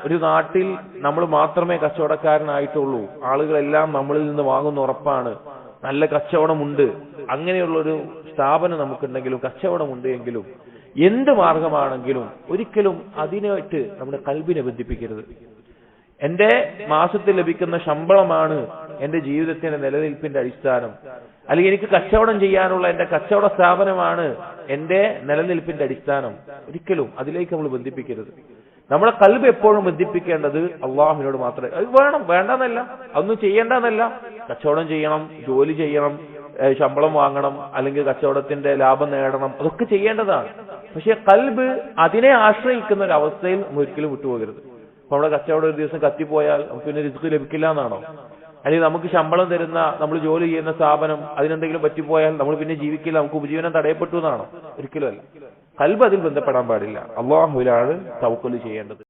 ഒരു നാട്ടിൽ നമ്മൾ മാത്രമേ കച്ചവടക്കാരനായിട്ടുള്ളൂ, ആളുകളെല്ലാം നമ്മളിൽ നിന്ന് വാങ്ങുന്ന ഉറപ്പാണ്, നല്ല കച്ചവടമുണ്ട്, അങ്ങനെയുള്ളൊരു സ്ഥാപനം നമുക്കുണ്ടെങ്കിലും കച്ചവടമുണ്ട് എങ്കിലും എന്ത് മാർഗമാണെങ്കിലും ഒരിക്കലും അതിനായിട്ട് നമ്മുടെ കൽബിനെ ബന്ധിപ്പിക്കരുത്. എന്റെ മാസത്തിൽ ലഭിക്കുന്ന ശമ്പളമാണ് എന്റെ ജീവിതത്തിന്റെ നിലനിൽപ്പിന്റെ അടിസ്ഥാനം, അല്ലെങ്കിൽ എനിക്ക് കച്ചവടം ചെയ്യാനുള്ള എന്റെ കച്ചവട സ്ഥാപനമാണ് എന്റെ നിലനിൽപ്പിന്റെ അടിസ്ഥാനം, ഒരിക്കലും അതിലേക്ക് നമ്മൾ ബന്ധിപ്പിക്കരുത്. നമ്മളെ കൽബ് എപ്പോഴും ബന്ധിപ്പിക്കേണ്ടത് അള്ളാഹുവിനോട് മാത്രമേ. അത് വേണം, വേണ്ടെന്നല്ല, അതൊന്നും ചെയ്യേണ്ടെന്നല്ല. കച്ചവടം ചെയ്യണം, ജോലി ചെയ്യണം, ശമ്പളം വാങ്ങണം, അല്ലെങ്കിൽ കച്ചവടത്തിന്റെ ലാഭം നേടണം, അതൊക്കെ ചെയ്യേണ്ടതാണ്. പക്ഷെ കൽബ് അതിനെ ആശ്രയിക്കുന്ന ഒരു അവസ്ഥയിൽ നമ്മൾ ഒരിക്കലും വിട്ടുപോകരുത്. അപ്പൊ നമ്മുടെ കച്ചവടം ഒരു ദിവസം കത്തിപ്പോയാൽ നമുക്ക് പിന്നെ റിസ്ക് ലഭിക്കില്ല എന്നാണോ? അല്ലെങ്കിൽ നമുക്ക് ശമ്പളം തരുന്ന, നമ്മൾ ജോലി ചെയ്യുന്ന സ്ഥാപനം അതിനെന്തെങ്കിലും പറ്റിപ്പോയാൽ നമ്മൾ പിന്നെ ജീവിക്കില്ല, നമുക്ക് ഉപജീവനം തടയപ്പെട്ടു എന്നാണോ? ഒരിക്കലും അല്ല. കൽബ് അതിൽ ബന്ധപ്പെടാൻ പാടില്ല. അള്ളാഹുവിലാണ് തവക്കുൽ ചെയ്യേണ്ടത്.